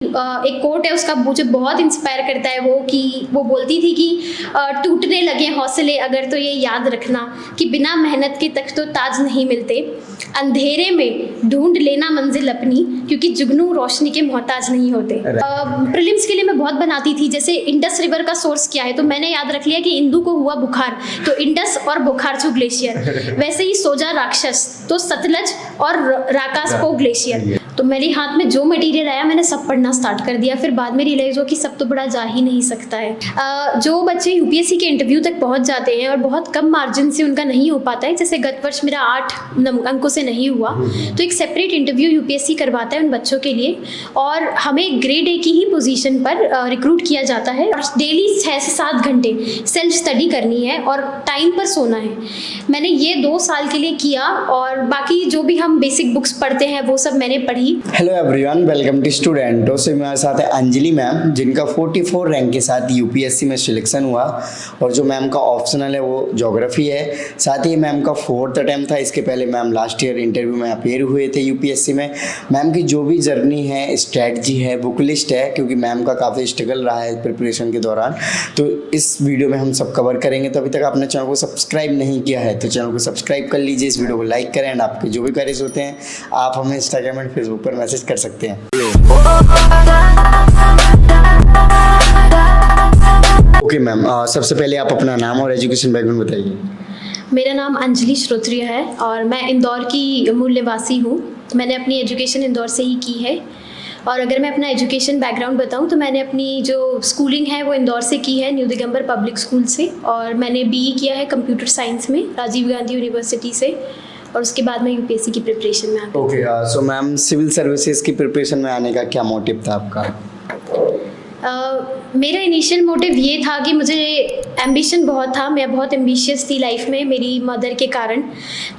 एक कोट है उसका, मुझे बहुत इंस्पायर करता है वो बोलती थी कि टूटने लगे हौसले अगर तो ये याद रखना कि बिना मेहनत के तक तो ताज नहीं मिलते, अंधेरे में ढूंढ लेना मंजिल अपनी क्योंकि जुगनू रोशनी के मोहताज नहीं होते। प्रीलिम्स के लिए मैं बहुत बनाती थी, जैसे इंडस रिवर का सोर्स क्या है तो मैंने याद रख लिया कि इंदु को हुआ बुखार तो इंडस और बुखारचू ग्लेशियर, वैसे ही सोजा राक्षस तो सतलज और राकासपो ग्लेशियर। तो मेरे हाथ में जो मटेरियल आया मैंने सब पढ़ना स्टार्ट कर दिया। फिर बाद में रियलाइज हुआ कि सब तो बड़ा जा ही नहीं सकता है। जो बच्चे यूपीएससी के इंटरव्यू तक पहुंच जाते हैं और बहुत कम मार्जिन से उनका नहीं हो पाता है, जैसे गत वर्ष मेरा 8 अंकों से नहीं हुआ, तो एक सेपरेट इंटरव्यू यूपीएससी करवाता है उन बच्चों के लिए और हमें ग्रेड ए की ही पोजीशन पर रिक्रूट किया जाता है और डेली 6 से 7 घंटे सेल्फ स्टडी करनी है और टाइम पर सोना है। मैंने ये 2 साल के लिए किया और बाकी जो भी हम बेसिक बुक्स पढ़ते हैं वो सब मैंने पढ़ी। Hello everyone, welcome to student. से मेरे साथ है अंजलि मैम, जिनका 44 रैंक के साथ यूपीएससी में सिलेक्शन हुआ और जो मैम का ऑप्शनल है वो ज्योग्राफी है। साथ ही मैम का 4th अटेम्प्ट था। इसके पहले मैम लास्ट ईयर इंटरव्यू में अपेयर हुए थे यूपीएससी में। मैम की जो भी जर्नी है, स्ट्रैटेजी है, बुक लिस्ट है, क्योंकि मैम का काफ़ी स्ट्रगल रहा है प्रिपरेशन के दौरान, तो इस वीडियो में हम सब कवर करेंगे। तो अभी तक आपने चैनल को सब्सक्राइब नहीं किया है तो चैनल को सब्सक्राइब कर लीजिए, इस वीडियो को लाइक करें एंड आपके जो भी क्वेरीज होते हैं आप हमें इंस्टाग्राम एंड फेसबुक पर मैसेज कर सकते हैं। ओके मैम, सबसे पहले आप अपना नाम और एजुकेशन बैकग्राउंड बताइए। मेरा नाम अंजलि श्रोत्रिय है और मैं इंदौर की मूल निवासी हूँ। मैंने अपनी एजुकेशन इंदौर से ही की है और अगर मैं अपना एजुकेशन बैकग्राउंड बताऊं तो मैंने अपनी जो स्कूलिंग है वो इंदौर से की है, न्यू दिगंबर पब्लिक स्कूल से, और मैंने बीई किया है कंप्यूटर साइंस में राजीव गांधी यूनिवर्सिटी से और उसके बाद मैं यूपीएससी की प्रिपरेशन में आ गई। Okay, so ma'am civil services की प्रिपरेशन में आने का क्या मोटिव था आपका? मेरा इनिशियल मोटिव ये था कि मुझे एम्बिशन बहुत था, मैं बहुत एम्बिशियस थी लाइफ में मेरी मदर के कारण,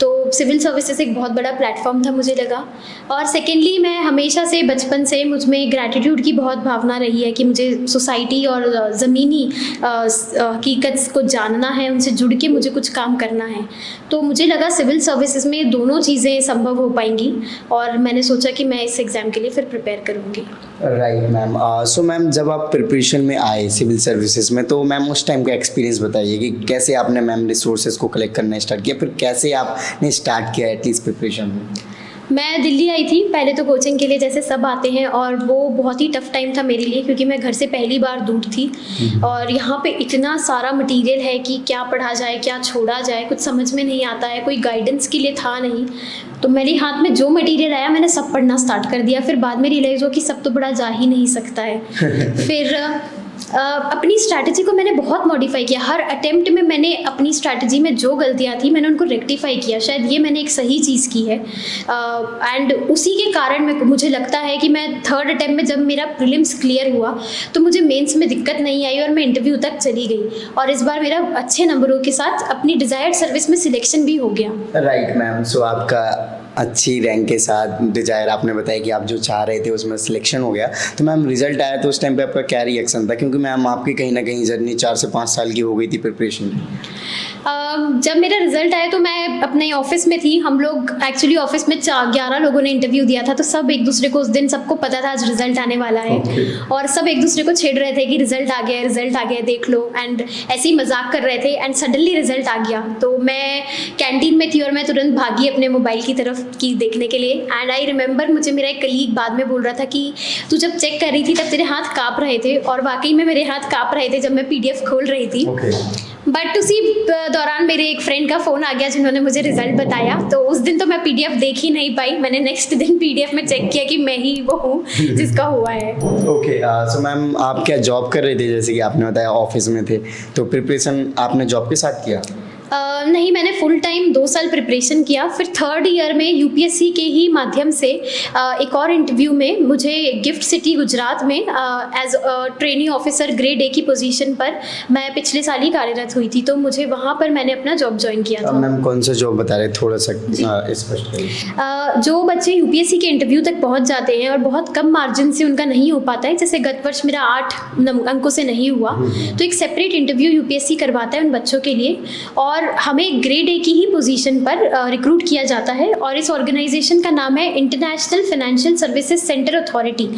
तो सिविल सर्विसेज एक बहुत बड़ा प्लेटफॉर्म था मुझे लगा। और सेकेंडली मैं हमेशा से बचपन से मुझ में ग्रैटिट्यूड की बहुत भावना रही है कि मुझे सोसाइटी और ज़मीनी हकीकत को जानना है, उनसे जुड़ के मुझे कुछ काम करना है। तो मुझे लगा सिविल सर्विसेज में दोनों चीज़ें संभव हो पाएंगी और मैंने सोचा कि मैं इस एग्ज़ाम के लिए फिर प्रिपेयर करूँगी। राइट मैम, सो मैम जब आप प्रिपरेशन में आए सिविल सर्विसेज में तो मैम उस टाइम का एक्सपीरियंस बताइए कि कैसे आपने मैम रिसोर्सेज को कलेक्ट करना स्टार्ट किया, फिर कैसे आपने स्टार्ट किया एटलीस्ट प्रिपरेशन में? मैं दिल्ली आई थी पहले तो कोचिंग के लिए, जैसे सब आते हैं, और वो बहुत ही टफ टाइम था मेरे लिए क्योंकि मैं घर से पहली बार दूर थी और यहाँ पे इतना सारा मटेरियल है कि क्या पढ़ा जाए क्या छोड़ा जाए, कुछ समझ में नहीं आता है, कोई गाइडेंस के लिए था नहीं। तो मेरे हाथ में जो मटेरियल आया मैंने सब पढ़ना स्टार्ट कर दिया। फिर बाद में रियलाइज़ हुआ कि सब तो बड़ा जा ही नहीं सकता है। फिर अपनी स्ट्रैटेजी को मैंने बहुत मॉडिफाई किया। हर अटेम्प्ट में मैंने अपनी स्ट्रैटेजी में जो गलतियाँ थी मैंने उनको रेक्टिफाई किया। शायद ये मैंने एक सही चीज़ की है एंड उसी के कारण मुझे लगता है कि मैं 3rd अटेम्प्ट में जब मेरा प्रीलिम्स क्लियर हुआ तो मुझे मेंस में दिक्कत नहीं आई और मैं इंटरव्यू तक चली गई और इस बार मेरा अच्छे नंबरों के साथ अपनी डिज़ायर्ड सर्विस में सिलेक्शन भी हो गया। राइट मैम, सो आपका अच्छी रैंक के साथ डिजायर, आपने बताया कि आप जो चाह रहे थे उसमें सिलेक्शन हो गया, तो मैम रिजल्ट आया तो उस टाइम पे आपका क्या रिएक्शन था? क्योंकि मैम आपकी कहीं ना कहीं जर्नी 4 से 5 साल की हो गई थी प्रिपरेशन में। जब मेरा रिजल्ट आया तो मैं अपने ऑफिस में थी। हम लोग एक्चुअली ऑफिस में 11 लोगों ने इंटरव्यू दिया था, तो सब एक दूसरे को उस दिन सबको पता था आज रिजल्ट आने वाला है और सब एक दूसरे को छेड़ रहे थे कि रिजल्ट आ गया देख लो, एंड ऐसे ही मजाक कर रहे थे। एंड सडनली रिजल्ट आ गया तो मैं कैंटीन में थी और मैं तुरंत भागी अपने मोबाइल की तरफ की देखने के लिए। एंड आई रिमेंबर मुझे मेरा एक कलीग बाद में बोल रहा था कि तू जब चेक कर रही थी तब तेरे हाथ काँप रहे थे, और वाकई में मेरे हाथ काँप रहे थे जब मैं PDF खोल रही थी। बट उसी दौरान मेरे एक फ्रेंड का फ़ोन आ गया जिन्होंने मुझे रिजल्ट बताया, तो उस दिन तो मैं PDF देख ही नहीं पाई। मैंने नेक्स्ट दिन PDF में चेक किया कि मैं ही वो हूँ जिसका हुआ है। ओके, सो मैम आप क्या जॉब कर रहे थे? जैसे कि आपने बताया ऑफिस में थे, तो प्रिपरेशन आपने जॉब के साथ किया? नहीं, मैंने फुल टाइम 2 साल प्रिपरेशन किया। फिर 3rd ईयर में यूपीएससी के ही माध्यम से एक और इंटरव्यू में मुझे गिफ्ट सिटी गुजरात में as trainee officer grade A की पोजीशन पर मैं पिछले साल ही कार्यरत हुई थी, तो मुझे वहाँ पर मैंने अपना जॉब ज्वाइन किया था। मैम कौन सा जॉब बता रहे, थोड़ा सा स्पष्ट करिए। जो बच्चे यूपीएससी के इंटरव्यू तक पहुँच जाते हैं और बहुत कम मार्जिन से उनका नहीं हो पाता है, जैसे गत वर्ष मेरा 8 अंकों से नहीं हुआ, तो एक सेपरेट इंटरव्यू यूपीएससी करवाता है उन बच्चों के लिए और और हमें ग्रेड ए की ही पोजीशन पर रिक्रूट किया जाता है और इस ऑर्गेनाइजेशन का नाम है international financial services centre authority,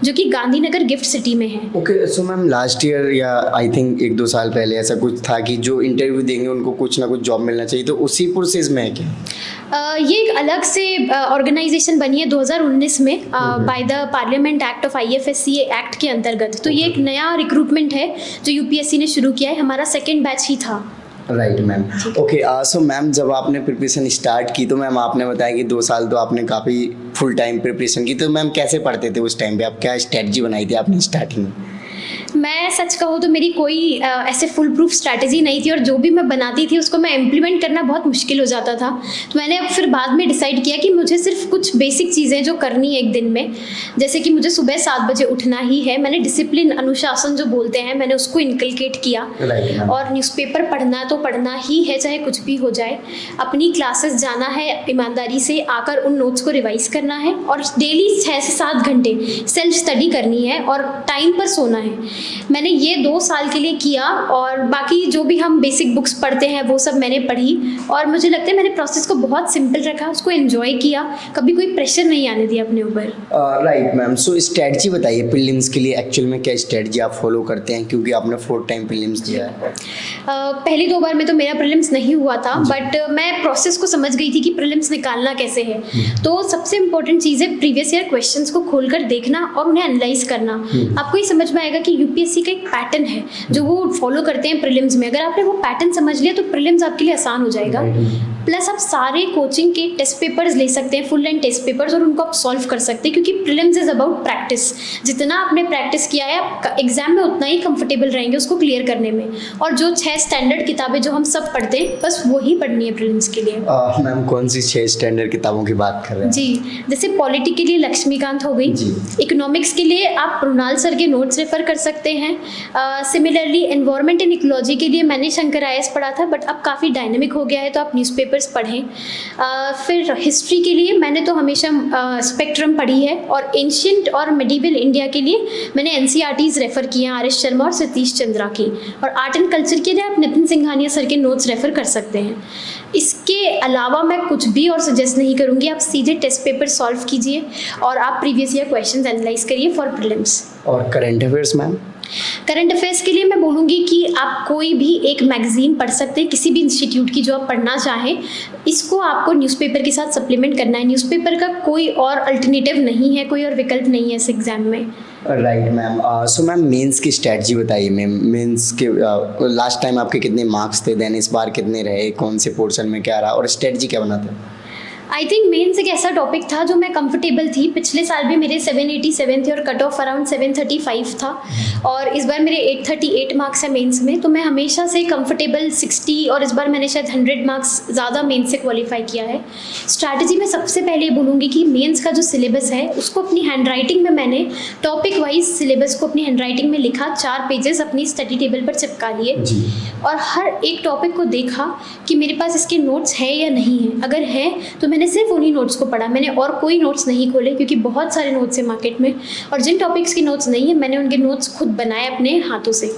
जो कि गांधीनगर गिफ्ट सिटी में है। Okay, so ma'am last year या आई थिंक 1-2 साल पहले ऐसा कुछ था कि जो इंटरव्यू देंगे उनको कुछ ना कुछ जॉब मिलना चाहिए, तो उसी प्रोसेस में है क्या? ये एक अलग से ऑर्गेनाइजेशन बनी है 2019 में by the parliament act of IFSC act के अंतर्गत। तो ये एक नया रिक्रूटमेंट है जो UPSC ने शुरू किया है, हमारा सेकेंड बैच ही था। Right ma'am. Okay, so ma'am जब आपने प्रिपरेशन स्टार्ट की तो मैम आपने बताया कि 2 साल तो आपने काफ़ी फुल टाइम प्रिपरेशन की, तो मैम कैसे पढ़ते थे उस टाइम पे? आप क्या स्ट्रेटजी बनाई थी आपने स्टार्टिंग में? मैं सच कहूँ तो मेरी कोई ऐसे फुल प्रूफ स्ट्रैटेजी नहीं थी और जो भी मैं बनाती थी उसको मैं इम्प्लीमेंट करना बहुत मुश्किल हो जाता था। तो मैंने फिर बाद में डिसाइड किया कि मुझे सिर्फ कुछ बेसिक चीज़ें जो करनी है एक दिन में, जैसे कि मुझे सुबह 7 बजे उठना ही है। मैंने डिसिप्लिन, अनुशासन जो बोलते हैं, मैंने उसको इनकलकेट किया। और न्यूज़पेपर पढ़ना तो पढ़ना ही है, चाहे कुछ भी हो जाए। अपनी क्लासेस जाना है ईमानदारी से, आकर उन नोट्स को रिवाइज करना है और डेली 6 से 7 घंटे सेल्फ स्टडी करनी है और टाइम पर सोना है। मैंने ये 2 साल के लिए किया और बाकी जो भी हम बेसिक बुक्स पढ़ते हैं वो सब मैंने पढ़ी और मुझे लगता है मैंने प्रोसेस को बहुत सिंपल रखा, उसको एंजॉय किया, कभी कोई प्रेशर नहीं आने दिया अपने ऊपर। Right ma'am. सो स्ट्रेटजी बताइए प्रीलिम्स के लिए, एक्चुअल में क्या स्ट्रेटजी आप फॉलो करते हैं, क्योंकि आपने 4 टाइम प्रीलिम्स दिया है? पहली 2 बार में तो मेरा प्रीलिम्स नहीं हुआ था, बट मैं प्रोसेस को समझ गई थी कि प्रीलिम्स निकालना कैसे है। तो सबसे इंपॉर्टेंट चीज़ है प्रीवियस ईयर क्वेश्चंस को खोलकर देखना और उन्हें एनालाइज करना। आपको ये समझ में आएगा कि UPSC का एक पैटर्न है जो वो फॉलो करते हैं प्रीलिम्स में। अगर आपने वो पैटर्न समझ लिया तो प्रीलिम्स आपके लिए आसान हो जाएगा। प्लस आप सारे कोचिंग के टेस्ट पेपर्स ले सकते हैं, फुल लेंथ टेस्ट पेपर्स, और उनको आप सॉल्व कर सकते हैं, क्योंकि प्रीलिम्स इज अबाउट प्रैक्टिस। जितना आपने प्रैक्टिस किया है आप एग्जाम में उतना ही कंफर्टेबल रहेंगे उसको क्लियर करने में। और जो 6 स्टैंडर्ड किताबें जो हम सब पढ़ते हैं बस वही पढ़नी है प्रीलिम्स के लिए। मैम कौन सी 6 स्टैंडर्ड किताबों की बात कर रहे हैं? जी, जैसे पॉलिटी के लिए लक्ष्मीकांत हो गई, इकोनॉमिक्स के लिए आप मृणाल सर के नोट्स रेफर कर सकते हैं। सिमिलरली एनवायरनमेंट एंड इकोलॉजी के लिए मैंने शंकर IAS पढ़ा था, बट अब काफ़ी डायनेमिक हो गया है तो आप न्यूज़पेपर्स पढ़ें। फिर हिस्ट्री के लिए मैंने तो हमेशा स्पेक्ट्रम पढ़ी है, और एंशियंट और मिडिवल इंडिया के लिए मैंने NCERTs रेफर किए हैं, RS शर्मा और सतीश चंद्रा की। और आर्ट एंड कल्चर के लिए आप नितिन सिंघानिया सर के नोट्स रेफर कर सकते हैं। इसके अलावा मैं कुछ भी और सजेस्ट नहीं करूँगी, आप सीधे टेस्ट पेपर सॉल्व कीजिए और आप प्रीवियस ईयर क्वेश्चंस एनालाइज करिए फॉर प्रीलिम्स। और current affairs ma'am? Current affairs के लिए मैं बोलूँगी कि आप कोई भी एक मैगजीन पढ़ सकते हैं, किसी भी इंस्टीट्यूट की जो आप पढ़ना चाहें। इसको आपको न्यूज़पेपर के साथ सप्लीमेंट करना है। न्यूज़पेपर का कोई और अल्टरनेटिव नहीं है, कोई और विकल्प नहीं है इस एग्ज़ाम में। Right ma'am. So ma'am mains की स्ट्रेटजी बताइए मैम। मेंस के लास्ट टाइम आपके कितने मार्क्स थे, देन इस बार कितने रहे, कौन से पोर्शन में क्या रहा, और स्ट्रेटजी क्या बनाते हैं? आई थिंक मेंस एक ऐसा टॉपिक था जो मैं कंफर्टेबल थी। पिछले साल भी मेरे 787 थे और कट ऑफ अराउंड 735 था, और इस बार मेरे 838 मार्क्स है मेंस में। तो मैं हमेशा से कंफर्टेबल 60, और इस बार मैंने शायद 100 मार्क्स ज़्यादा मेंस से क्वालिफाई किया है। स्ट्रैटेजी में सबसे पहले बोलूँगी कि मेंस का जो सिलेबस है उसको अपनी हैंड राइटिंग में, मैंने टॉपिक वाइज सिलेबस को अपनी हैंड राइटिंग में लिखा, 4 पेजेस अपनी स्टडी टेबल पर चिपका लिए और हर एक टॉपिक को देखा कि मेरे पास इसके नोट्स है या नहीं है। अगर है तो मैंने सिर्फ उन्हीं नोट्स को पढ़ा, मैंने और कोई नोट्स नहीं खोले, क्योंकि बहुत सारे नोट्स हैं मार्केट में, और जिन टॉपिक्स के नोट्स नहीं है मैंने उनके नोट्स खुद बनाए अपने हाथों से।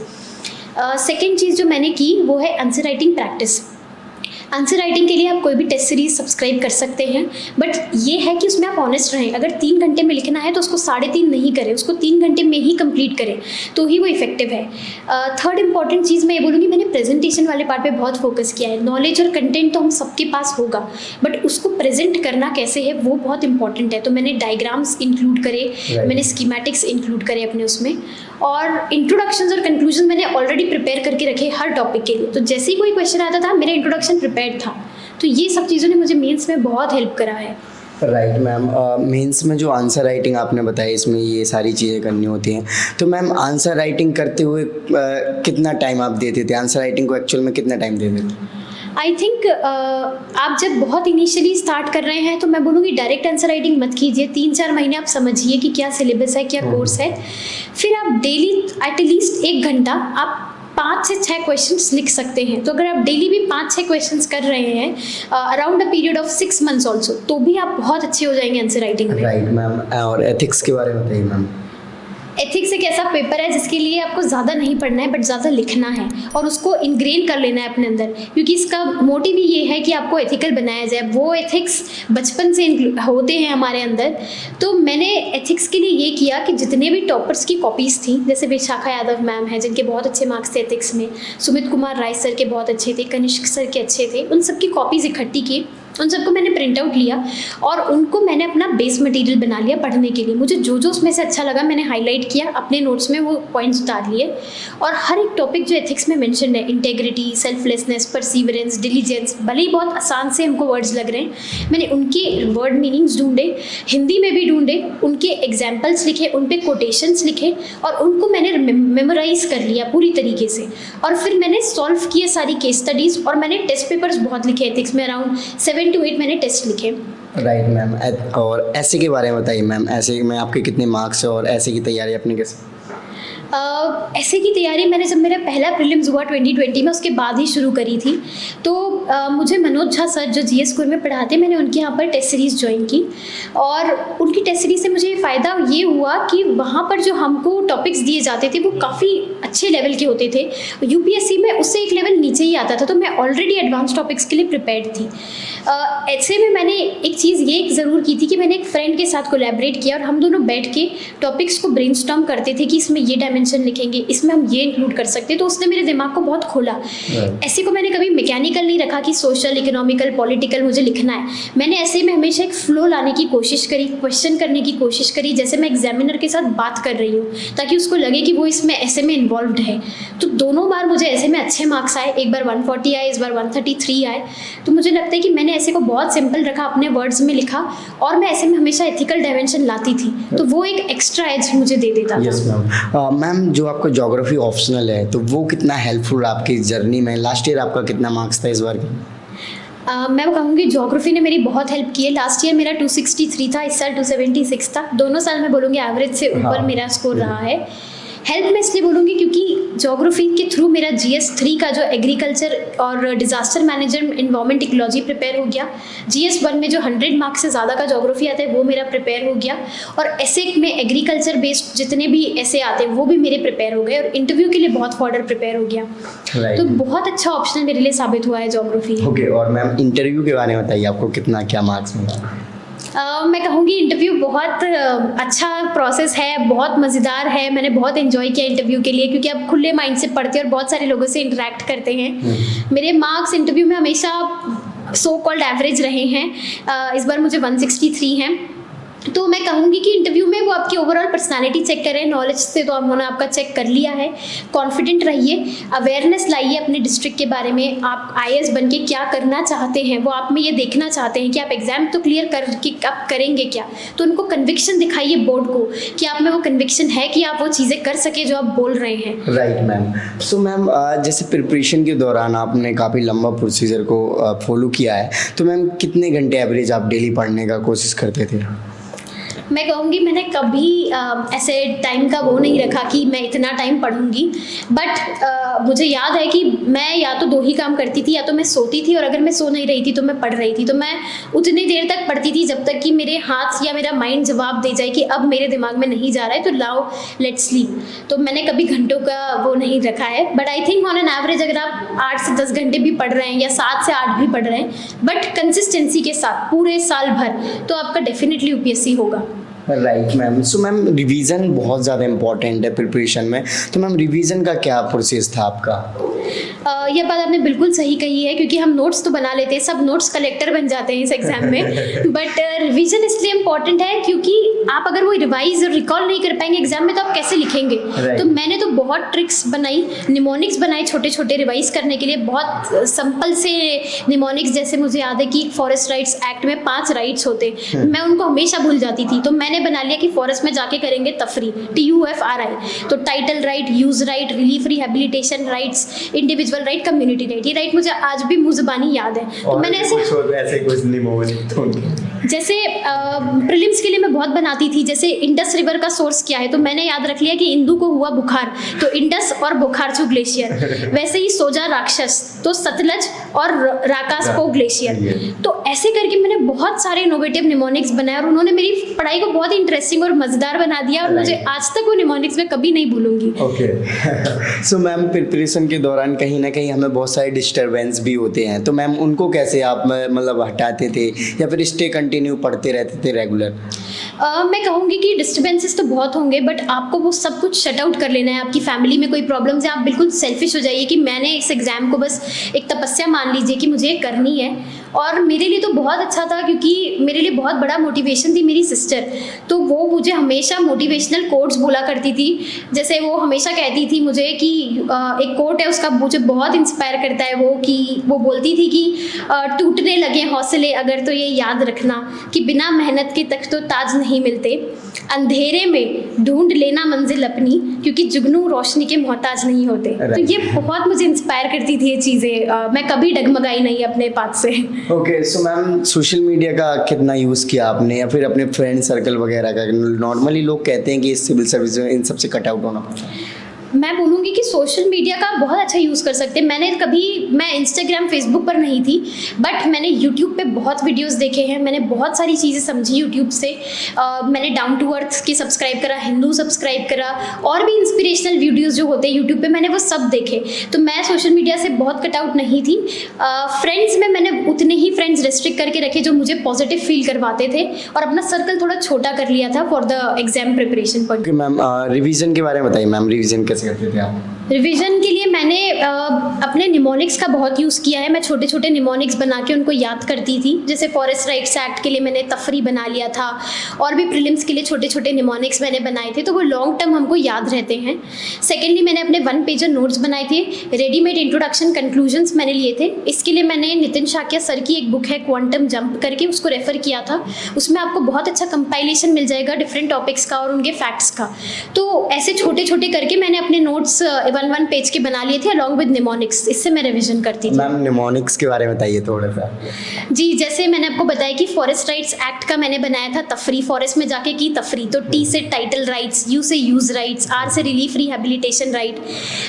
सेकेंड चीज़ जो मैंने की वो है answer writing practice. Answer writing के लिए आप कोई भी टेस्ट सीरीज सब्सक्राइब कर सकते हैं, बट ये है कि उसमें आप ऑनेस्ट रहें। अगर 3 घंटे में लिखना है तो उसको 3.5 नहीं करें, उसको 3 घंटे में ही कंप्लीट करें, तो ही वो इफेक्टिव है। थर्ड इंपॉर्टेंट चीज़ मैं ये बोलूँगी, मैंने प्रेजेंटेशन वाले पार्ट पे बहुत फोकस किया है। नॉलेज और कंटेंट तो हम सबके पास होगा, बट उसको प्रेजेंट करना कैसे है वो बहुत इंपॉर्टेंट है। तो मैंने डायग्राम्स इंक्लूड करे, मैंने स्कीमेटिक्स इंक्लूड करे अपने उसमें, और इंट्रोडक्शंस और कंक्लूजन मैंने ऑलरेडी प्रिपेयर करके रखे हर टॉपिक के लिए। तो जैसे ही कोई क्वेश्चन आता था मेरा इंट्रोडक्शन प्रिपेयर्ड था। तो ये सब चीज़ों ने मुझे मेंस में बहुत हेल्प करा है। Right ma'am. मेंस में जो आंसर राइटिंग आपने बताया, इसमें ये सारी चीज़ें करनी होती हैं, तो मैम आंसर राइटिंग करते हुए कितना टाइम आप देते थे? आंसर राइटिंग को एक्चुअल में कितना टाइम देते थे? आई थिंक आप जब बहुत इनिशियली स्टार्ट कर रहे हैं तो मैं बोलूँगी डायरेक्ट आंसर राइटिंग मत कीजिए। 3-4 महीने आप समझिए कि क्या सिलेबस है, क्या कोर्स है। फिर आप डेली एटलीस्ट 1 घंटा आप 5 से 6 क्वेश्चंस लिख सकते हैं। तो अगर आप डेली भी 5-6 क्वेश्चंस कर रहे हैं around a period of 6 months also, तो भी आप बहुत अच्छे हो जाएंगे आंसर राइटिंग में। Right ma'am. और एथिक्स के बारे में बताइए मैम। एथिक्स एक ऐसा पेपर है जिसके लिए आपको ज़्यादा नहीं पढ़ना है बट ज़्यादा लिखना है और उसको इनग्रेन कर लेना है अपने अंदर, क्योंकि इसका मोटिव ही ये है कि आपको एथिकल बनाया जाए। वो एथिक्स बचपन से होते हैं हमारे अंदर। तो मैंने एथिक्स के लिए ये किया कि जितने भी टॉपर्स की कॉपीज़ थी, जैसे विशाखा यादव मैम हैं जिनके बहुत अच्छे मार्क्स थे एथिक्स में, सुमित कुमार राय सर के बहुत अच्छे थे, कनिष्क सर के अच्छे थे, उन सबकी कॉपीज़ इकट्ठी की, उन सबको मैंने प्रिंट आउट लिया और उनको मैंने अपना बेस मटेरियल बना लिया पढ़ने के लिए। मुझे जो जो उसमें से अच्छा लगा मैंने हाईलाइट किया, अपने नोट्स में वो पॉइंट्स उतार लिए और हर एक टॉपिक जो एथिक्स में मेंशन है, इंटेग्रिटी, सेल्फलेसनेस, परसीवरेंस, डिलीजेंस, भले ही बहुत आसान से हमको वर्ड्स लग रहे हैं, मैंने उनके वर्ड मीनिंग्स ढूंढे, हिंदी में भी ढूंढे, उनके एग्जाम्पल्स लिखे, उन पर कोटेशंस लिखे और उनको मैंने मेमोराइज कर लिया पूरी तरीके से। और फिर मैंने सॉल्व किए सारी केस स्टडीज़ और मैंने टेस्ट पेपर्स बहुत लिखे एथिक्स में, अराउंड 7 to 8 मैंने टेस्ट लिखे। Right ma'am. और ऐसे के बारे में बताइए मैम, ऐसे में आपके कितने मार्क्स है और ऐसे की तैयारी आपने कैसे? ऐसे की तैयारी मैंने जब मेरा पहला प्रीलिम्स हुआ 2020 में, उसके बाद ही शुरू करी थी। तो मुझे मनोज झा सर जो जीएस स्कूल में पढ़ाते, मैंने उनके यहाँ पर टेस्ट सीरीज़ ज्वाइन की और उनकी टेस्ट सीरीज़ से मुझे फ़ायदा ये हुआ कि वहाँ पर जो हमको टॉपिक्स दिए जाते थे वो काफ़ी अच्छे लेवल के होते थे। यूपीएससी में उससे एक लेवल नीचे ही आता था, तो मैं ऑलरेडी एडवांस टॉपिक्स के लिए प्रिपेयर्ड थी। ऐसे में मैंने एक चीज़ ये ज़रूर की थी कि मैंने एक फ्रेंड के साथ कोलैबोरेट किया और हम दोनों बैठ के टॉपिक्स को ब्रेनस्टॉर्म करते थे कि इसमें ये डायमेंशन लिखेंगे, इसमें हम ये इंक्लूड कर सकते हैं। तो उसने मेरे दिमाग को बहुत खोला। ऐसे को मैंने कभी मैकेनिकल नहीं रखा कि सोशल, इकोनॉमिकल, पॉलिटिकल मुझे लिखना है। मैंने ऐसे में हमेशा एक फ्लो लाने की कोशिश करी, क्वेश्चन करने की कोशिश करी, जैसे मैं एग्जामिनर के साथ बात कर रही हूँ, ताकि उसको लगे कि वो इसमें ऐसे में इन्वॉल्व है। तो दोनों बार मुझे ऐसे में अच्छे मार्क्स आए, एक बार 140 आए, इस बार 133 आए। तो मुझे लगता है कि मैंने ऐसे को बहुत सिंपल रखा, अपने वर्ड्स में लिखा और मैं ऐसे में हमेशा एथिकल डायमेंशन लाती थी, तो वो एक एक्स्ट्रा एज मुझे दे देता था। Yes ma'am. मैम जो आपका ज्योग्राफी ऑप्शनल है तो वो कितना हेल्पफुल आपकी जर्नी में? लास्ट ईयर आपका कितना मार्क्स था, इस बार मैं कहूँगी ज्योग्राफी ने मेरी बहुत हेल्प की है। लास्ट ईयर मेरा 263 था, इस साल 276 था। दोनों साल मैं बोलूँगी एवरेज से ऊपर मेरा स्कोर रहा है। हेल्प मैं इसलिए बोलूँगी क्योंकि ज्योग्राफी के थ्रू मेरा GS 3 का जो एग्रीकल्चर और disaster management, environment, ecology prepare हो गया। GS 1 में जो 100 मार्क्स से ज़्यादा का ज्योग्राफी आता है वो मेरा प्रिपेयर हो गया और ऐसे में एग्रीकल्चर बेस्ड जितने भी ऐसे आते हैं वो भी मेरे प्रिपेयर हो गए और इंटरव्यू के लिए बहुत फॉर्डर प्रिपेयर हो गया। तो बहुत अच्छा ऑप्शन मेरे लिए साबित हुआ है ज्योग्राफी। ओके। और मैम इंटरव्यू के बारे में बताइए, आपको कितना क्या मार्क्स मिला? मैं कहूँगी इंटरव्यू बहुत अच्छा प्रोसेस है, बहुत मज़ेदार है। मैंने बहुत एंजॉय किया इंटरव्यू के लिए, क्योंकि आप खुले माइंड से पढ़ते हैं और बहुत सारे लोगों से इंटरेक्ट करते हैं। मेरे मार्क्स इंटरव्यू में हमेशा सो कॉल्ड एवरेज रहे हैं। इस बार मुझे 163 हैं। तो मैं कहूँगी कि इंटरव्यू में वो आपकी ओवरऑल पर्सनालिटी चेक करें, नॉलेज से तो उन्होंने आपका चेक कर लिया है। कॉन्फिडेंट रहिए, अवेयरनेस लाइए अपने डिस्ट्रिक्ट के बारे में। आप IAS बन के क्या करना चाहते हैं, वो आप में ये देखना चाहते हैं कि आप एग्जाम तो क्लियर करके आप करेंगे क्या। तो उनको कन्विक्शन दिखाइए बोर्ड को कि आप में वो कन्विक्शन है कि आप वो चीज़ें कर सके जो आप बोल रहे हैं। Right ma'am. सो मैम जैसे प्रिपरेशन के दौरान आपने काफ़ी लंबा प्रोसीजर को फॉलो किया है, तो मैम कितने घंटे एवरेज आप डेली पढ़ने का कोशिश करते थे? मैं कहूँगी मैंने कभी ऐसे टाइम का वो नहीं रखा कि मैं इतना टाइम पढ़ूँगी, बट मुझे याद है कि मैं या तो 2 ही काम करती थी, या तो मैं सोती थी और अगर मैं सो नहीं रही थी तो मैं पढ़ रही थी। तो मैं उतनी देर तक पढ़ती थी जब तक कि मेरे हाथ या मेरा माइंड जवाब दे जाए कि अब मेरे दिमाग में नहीं जा रहा है, तो लाओ लेट्स स्लीप। तो मैंने कभी घंटों का वो नहीं रखा है, but I think on an average अगर आप 8 से 10 घंटे भी पढ़ रहे हैं या 7 से 8 भी पढ़ रहे हैं, बट कंसिस्टेंसी के साथ पूरे साल भर, तो आपका डेफिनेटली UPSC होगा। Right ma'am. So ma'am revision बहुत ज़्यादा इंपॉर्टेंट है प्रिपरेशन में, तो मैम रिवीजन का क्या प्रोसेस था आपका? यह बात आपने बिल्कुल सही कही है, क्योंकि हम नोट्स तो बना लेते हैं, सब नोट्स कलेक्टर बन जाते हैं इस एग्जाम में, बट रिवीजन इसलिए इम्पॉर्टेंट है क्योंकि आप अगर वो रिवाइज और रिकॉल नहीं कर पाएंगे एग्जाम में तो आप कैसे लिखेंगे। तो मैंने तो बहुत ट्रिक्स बनाई, निमोनिक्स बनाए छोटे छोटे रिवाइज करने के लिए, बहुत सिंपल से निमोनिक्स। जैसे मुझे याद है कि फॉरेस्ट राइट्स एक्ट में 5 राइट्स होते, मैं उनको हमेशा भूल जाती थी। तो मैंने बना लिया कि फॉरेस्ट में जाके करेंगे तफरी, TUFRI। तो title right, use right, relief, rehabilitation rights, individual right, community right. ये राइट मुझे आज भी मुंह ज़बानी याद है। तो मैंने ऐसे कुछ निमोनिक तो जैसे प्रीलिम्स के लिए मैं बहुत बनाती थी, जैसे इंडस रिवर का सोर्स क्या है, तो मैंने याद रख लिया कि इंदु को हुआ बुखार तो इंडस और बुखारचू ग्लेशियर। वैसे ही सोजा राक्षस तो सतलज और राकासपो ग्लेशियर। तो ऐसे करके मैंने बहुत सारे इनोवेटिव निमोनिक्स बनाए और उन्होंने मेरी पढ़ाई को बहुत इंटरेस्टिंग और मज़ेदार बना दिया और मुझे आज तक वो निमोनिक्स में कभी नहीं भूलूंगी। ओके सो मैम प्रिपरेशन के दौरान कहीं ना कहीं हमें बहुत सारे डिस्टरबेंस भी होते हैं, तो मैम उनको कैसे आप मतलब हटाते थे या फिर स्टे कंटिन्यू पढ़ते रहते थे रेगुलर? मैं कहूँगी कि डिस्टर्बेंसेस तो बहुत होंगे, बट आपको वो सब कुछ शट आउट कर लेना है। आपकी फैमिली में कोई प्रॉब्लम्स है, आप बिल्कुल सेल्फिश हो जाइए कि मैंने इस एग्ज़ाम को बस एक तपस्या मान लीजिए कि मुझे ये करनी है। और मेरे लिए तो बहुत अच्छा था क्योंकि मेरे लिए बहुत बड़ा मोटिवेशन थी मेरी सिस्टर। तो वो मुझे हमेशा मोटिवेशनल कोट्स बोला करती थी। जैसे वो हमेशा कहती थी मुझे कि एक कोट है उसका मुझे बहुत इंस्पायर करता है, वो बोलती थी कि टूटने लगे हौसले अगर तो ये याद रखना कि बिना मेहनत के तक तो ताज नहीं मिलते, अंधेरे में ढूंढ लेना मंजिल अपनी क्योंकि जुगनू रोशनी के मोहताज नहीं होते। तो ये बहुत मुझे इंस्पायर करती थी ये चीज़ें। मैं कभी डगमगाई नहीं अपने पाथ से। Okay so ma'am social media का कितना यूज़ किया आपने या फिर अपने फ्रेंड सर्कल वगैरह का? नॉर्मली लोग कहते हैं कि इस सिविल सर्विस में इन सब से कट आउट होना पड़ता है। मैं बोलूँगी कि सोशल मीडिया का बहुत अच्छा यूज़ कर सकते हैं। मैं इंस्टाग्राम फेसबुक पर नहीं थी, बट मैंने यूट्यूब पे बहुत वीडियोस देखे हैं। मैंने बहुत सारी चीज़ें समझी यूट्यूब से। मैंने डाउन टू अर्थ के सब्सक्राइब करा, हिंदू सब्सक्राइब करा, और भी इंस्पिरेशनल वीडियोस जो होते हैं यूट्यूब पे मैंने वो सब देखे। तो मैं सोशल मीडिया से बहुत कट आउट नहीं थी। फ्रेंड्स में मैंने उतने ही फ्रेंड्स रिस्ट्रिक्ट करके रखे जो मुझे पॉजिटिव फील करवाते थे और अपना सर्कल थोड़ा छोटा कर लिया था for the exam preparation point. Ma'am revision के बारे में बताइए मैम, रिवीजन कैसे करते थे आप? रिवीजन के लिए मैंने अपने निमोनिक्स का बहुत यूज़ किया है। मैं छोटे छोटे निमोनिक्स बना के उनको याद करती थी। जैसे फॉरेस्ट राइट्स एक्ट के लिए मैंने तफरी बना लिया था, और भी प्रीलिम्स के लिए छोटे छोटे निमोनिक्स मैंने बनाए थे, तो वो लॉन्ग टर्म हमको याद रहते हैं। सेकेंडली मैंने अपने 1 पेजर नोट्स बनाए थे। रेडीमेड इंट्रोडक्शन कंक्लूजन्स मैंने लिए थे। इसके लिए मैंने नितिन शाक्या सर की एक बुक है क्वांटम जंप करके, उसको रेफ़र किया था। उसमें आपको बहुत अच्छा कंपाइलेशन मिल जाएगा डिफरेंट टॉपिक्स का और उनके फैक्ट्स का। तो ऐसे छोटे छोटे करके मैंने अपने नोट्स 1 पेज के बना लिए थे अलॉन्ग विद निमोनिक्स। इससे मैं रिवीजन करती थी। मैम निमोनिक्स के बारे में बताइए थोड़ा सा। जी, जैसे मैंने आपको बताया कि फॉरेस्ट राइट्स एक्ट का मैंने बनाया था तफरी, फॉरेस्ट में जाके की तफरी। तो टी से टाइटल राइट्स, यू से यूज राइट्स, आर से रिलीफ रिहेबिलिटेशन राइट।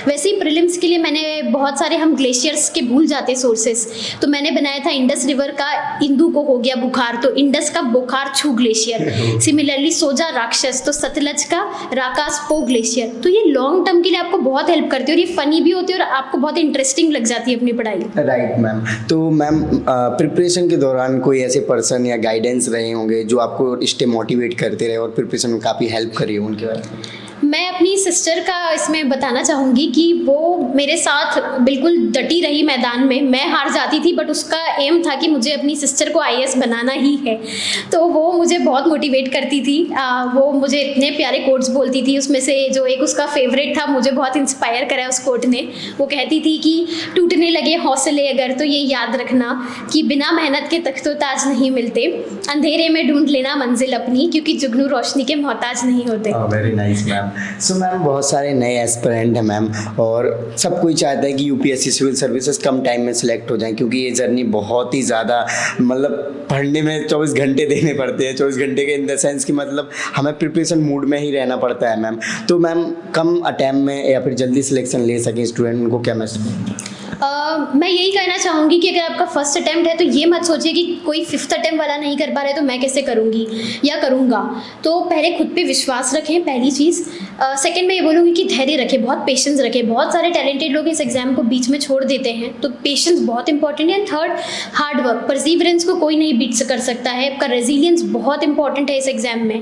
वैसे ही प्रीलिम्स के लिए मैंने बहुत सारे, हम ग्लेशियर्स के भूल जाते सोर्सेस, तो मैंने बनाया था इंडस रिवर का इंदु को हो गया बुखार तो इंडस का बुखारचू ग्लेशियर। सिमिलरली सोजा राक्षस तो सतलज का राकासपो ग्लेशियर। तो ये लॉन्ग टर्म के लिए आपको बहुत हेल्प करती है और ये फनी भी होती है और आपको बहुत इंटरेस्टिंग लग जाती है अपनी पढ़ाई। Right ma'am. तो मैम प्रिपरेशन के दौरान कोई ऐसे पर्सन या गाइडेंस रहे होंगे जो आपको स्टे मोटिवेट करते रहे और प्रिपरेशन में काफ़ी हेल्प करी हो, उनके बारे में? मैं अपनी सिस्टर का इसमें बताना चाहूँगी कि वो मेरे साथ बिल्कुल डटी रही मैदान में। मैं हार जाती थी बट उसका एम था कि मुझे अपनी सिस्टर को IAS बनाना ही है। तो वो मुझे बहुत मोटिवेट करती थी। वो मुझे इतने प्यारे कोट्स बोलती थी। उसमें से जो एक उसका फेवरेट था, मुझे बहुत इंस्पायर करा उस कोट ने। वो कहती थी कि टूटने लगे हौसले अगर तो ये याद रखना कि बिना मेहनत के तख्तो ताज नहीं मिलते, अंधेरे में ढूंढ लेना मंजिल अपनी क्योंकि जुगनू रोशनी के मोहताज नहीं होते। Very nice ma'am. So ma'am बहुत सारे नए एस्पिरेंट हैं मैम, और सब कोई चाहता है कि UPSC सिविल सर्विसेज कम टाइम में सिलेक्ट हो जाएं, क्योंकि ये जर्नी बहुत ही ज़्यादा मतलब पढ़ने में 24 घंटे देने पड़ते हैं। 24 घंटे के इन द सेंस कि मतलब हमें प्रिपरेशन मूड में ही रहना पड़ता है मैम। तो मैम कम अटैम्प्ट में या फिर जल्दी सिलेक्शन ले सकें स्टूडेंट, उनको क्या मैसेज? मैं यही कहना चाहूँगी कि अगर आपका फर्स्ट अटैम्प्ट है तो ये मत सोचिए कि कोई 5th अटैम्प्ट वाला नहीं कर पा रहा है तो मैं कैसे करूँगी या करूँगा। तो पहले खुद पे विश्वास रखें, पहली चीज़। सेकंड मैं ये बोलूँगी कि धैर्य रखें, बहुत पेशेंस रखें। बहुत सारे टैलेंटेड लोग इस एग्जाम को बीच में छोड़ देते हैं, तो पेशेंस बहुत इंपॉर्टेंट है। And third, hard work, perseverance को कोई नहीं बीट कर सकता है। आपका रेजिलियंस बहुत इंपॉर्टेंट है इस एग्जाम में।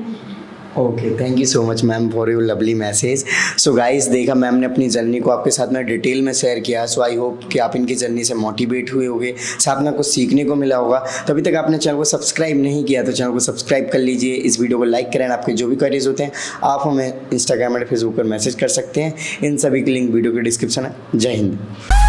Okay, thank you so much ma'am for your lovely message. So guys, देखा मैम ने अपनी जर्नी को आपके साथ में डिटेल में शेयर किया। सो आई होप कि आप इनकी जर्नी से मोटिवेट हुए होंगे, साथ में कुछ सीखने को मिला होगा। तो अभी तक आपने चैनल को सब्सक्राइब नहीं किया तो चैनल को सब्सक्राइब कर लीजिए, इस वीडियो को लाइक करें। आपके जो भी क्वेरीज होते हैं आप हमें इंस्टाग्राम और फेसबुक पर मैसेज कर सकते हैं। इन सभी की लिंक वीडियो के डिस्क्रिप्शन है। जय हिंद।